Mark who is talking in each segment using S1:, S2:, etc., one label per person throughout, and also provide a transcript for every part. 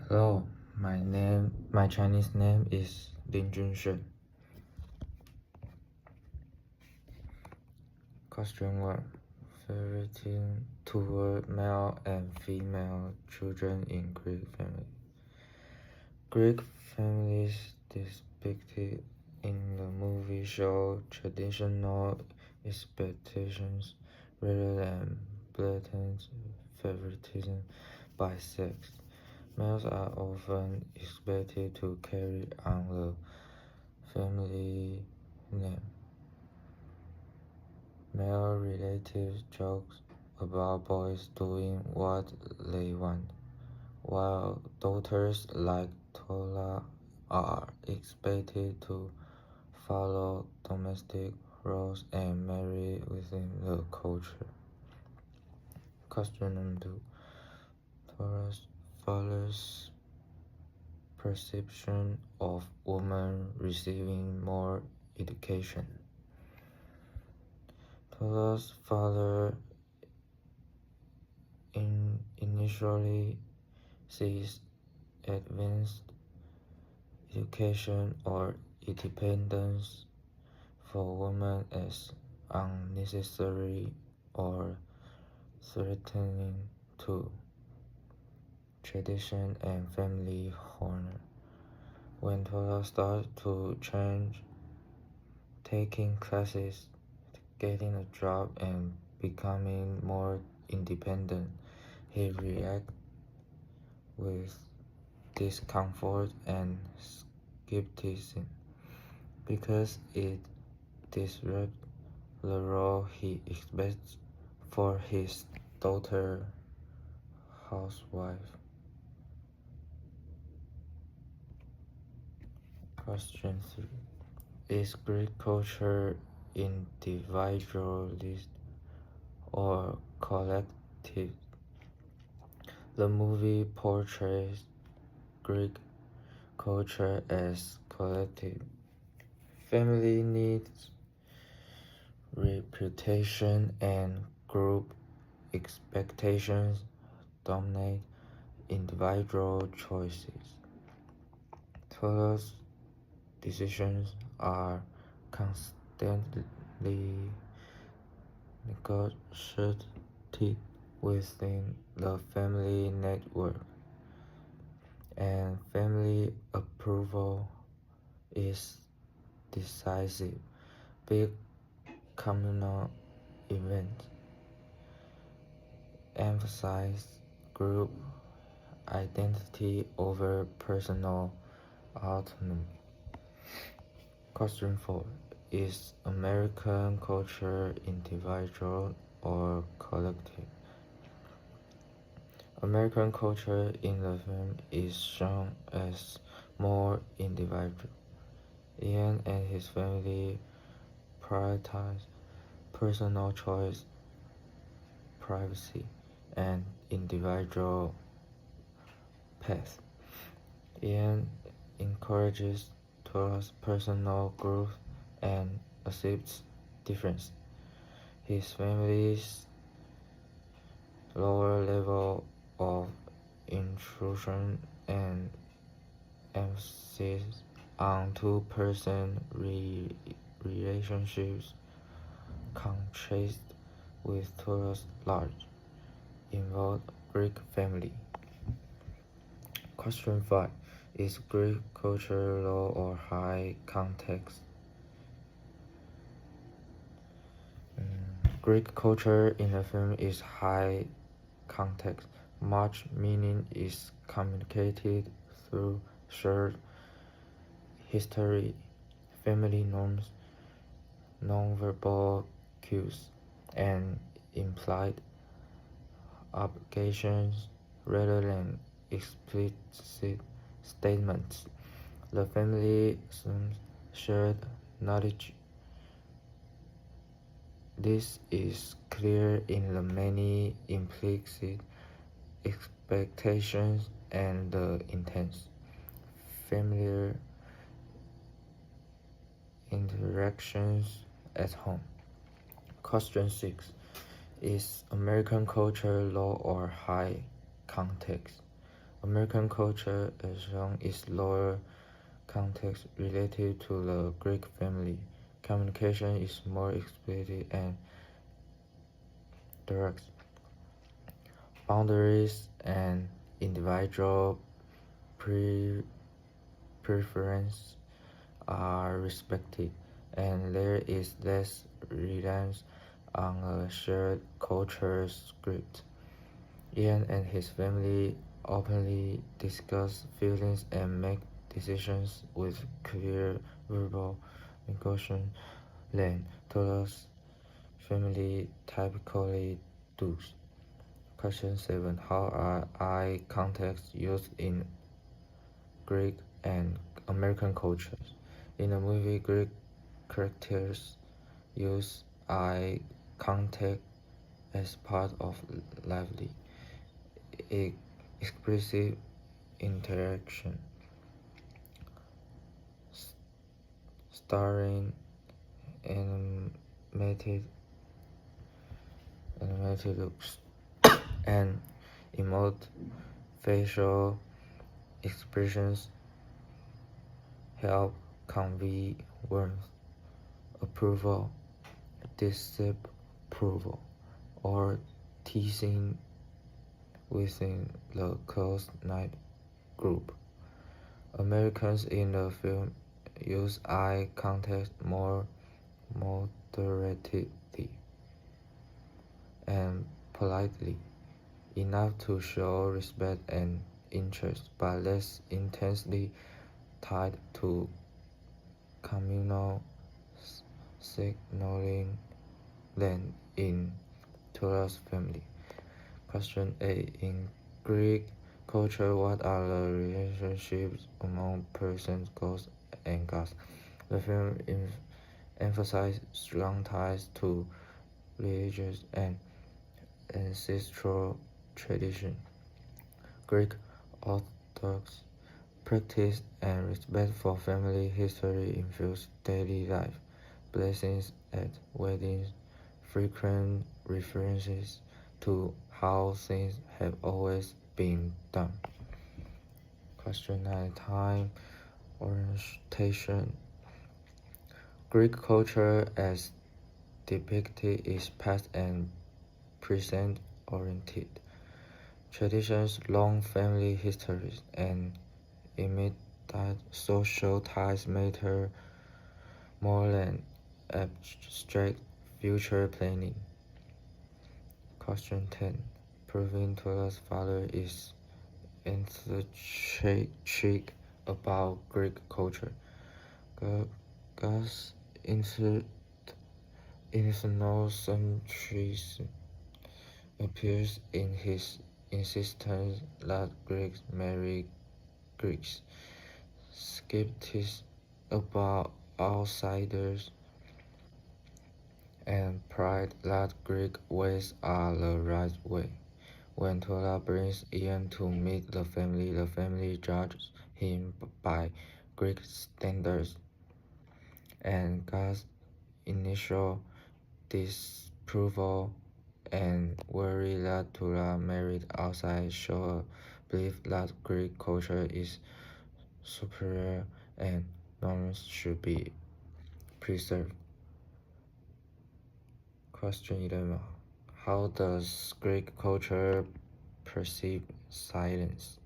S1: Hello, my Chinese name is Lin Junshen. Question 1. Favoritism toward male and female children in Greek family. Greek families depicted in the movie show traditional expectations rather than blatant favoritism by sex. Males are often expected to carry on the family name. Male-related jokes about boys doing what they want, while daughters like Tola are expected to follow domestic roles and marry within the culture. Question number 2. Tola's father's perception of women receiving more education. Tola's father initially sees advanced education or independence for women as unnecessary or threatening to tradition and family honor. When Tola starts to change, taking classes, getting a job, and becoming more independent, he reacts with discomfort and skepticism because it disrupts the role he expects for his daughter housewife. Question 3. Is Greek culture individualist or collective? The movie portrays Greek culture as collective. Family needs, reputation, and group expectations dominate individual choices. Tola's decisions are constantly negotiated within the family network, and family approval is decisive. Big communal events emphasize group identity over personal autonomy. Question 4. Is American culture individual or collective? American culture in the film is shown as more individual. Ian and his family prioritize personal choice, privacy, and individual path. Ian encourages towards personal growth and accepts difference. His family's lower level of intrusion and emphasis on two-person relationships contrast with Torah's large, involved Greek family. Question 5. Is Greek culture low or high context? Greek culture in the film is high context. Much meaning is communicated through shared history, family norms, nonverbal cues, and implied obligations rather than explicit statements. The family assumes shared knowledge. This is clear in the many implicit expectations and the intense familiar interactions at home. Question 6. Is American culture low or high context? American culture as shown is lower context related to the Greek family. Communication is more explicit and direct. Boundaries and individual preferences are respected, and there is less reliance on a shared culture script. Ian and his family openly discuss feelings and make decisions with clear verbal negotiation than Tora's family typically does. Question 7. How are eye contacts used in Greek and American cultures? In the movie, Greek characters use eye contact as part of lively, expressive interaction, starring animated looks and emote facial expressions help convey warmth, approval, disapproval, or teasing within the close-knit group. Americans in the film use eye contact more moderately and politely, enough to show respect and interest, but less intensely tied to communal signaling than in Torah's family. Question 8. In Greek culture, what are the relationships among persons, gods, and gods? The film emphasizes strong ties to religious and ancestral tradition. Greek Orthodox practice and respect for family history infuse daily life. Blessings at weddings, frequent references to how things have always been done. Question 9. Time orientation. Greek culture as depicted is past and present oriented. Traditions, long family histories, and immediate social ties matter more than abstract future planning. Question 10. Proving Tora's father is enthusiastic about Greek culture. God's ethnocentrism appears in his insistence that Greeks marry Greeks, skepticism about outsiders, and pride that Greek ways are the right way. When Tora brings Ian to meet the family judges him by Greek standards, and God's initial disapproval and worry that Tora married outside show a belief that Greek culture is superior and norms should be preserved. Question 11. How does Greek culture perceive silence?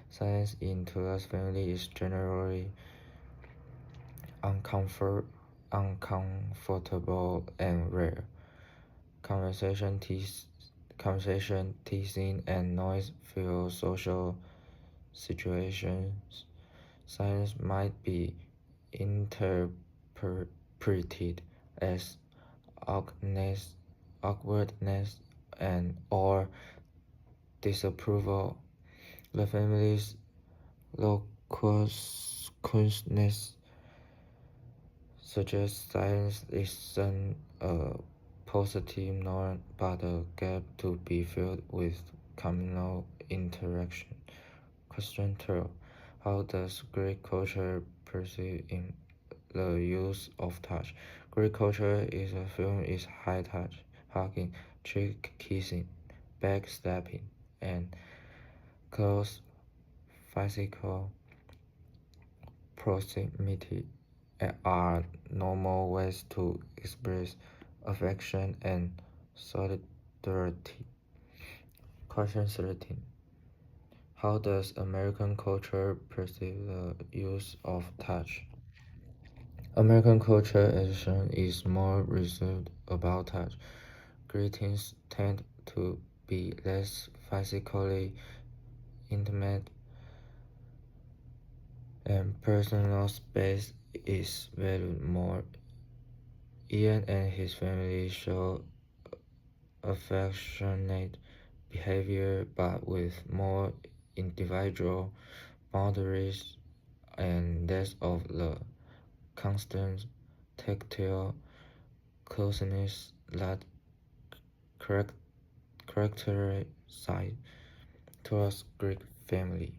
S1: Silence in Tora's family is generally uncomfortable and rare. Conversation, teasing, and noise fill social situations. Silence might be interpreted as awkwardness and or disapproval. The family's loquaciousness suggests silence isn't a positive norm but a gap to be filled with communal interaction. Question 12. How does Greek culture perceive in the use of touch? Greek culture is a film is high touch, hugging, cheek kissing, backstabbing, and close physical proximity are normal ways to express affection and solidarity. Question 13. How does American culture perceive the use of touch? American culture is more reserved about touch. Greetings tend to be less physically intimate, and personal space is valued more. Ian and his family show affectionate behavior but with more individual boundaries and less of the constant tactile closeness that characterize towards Greek family.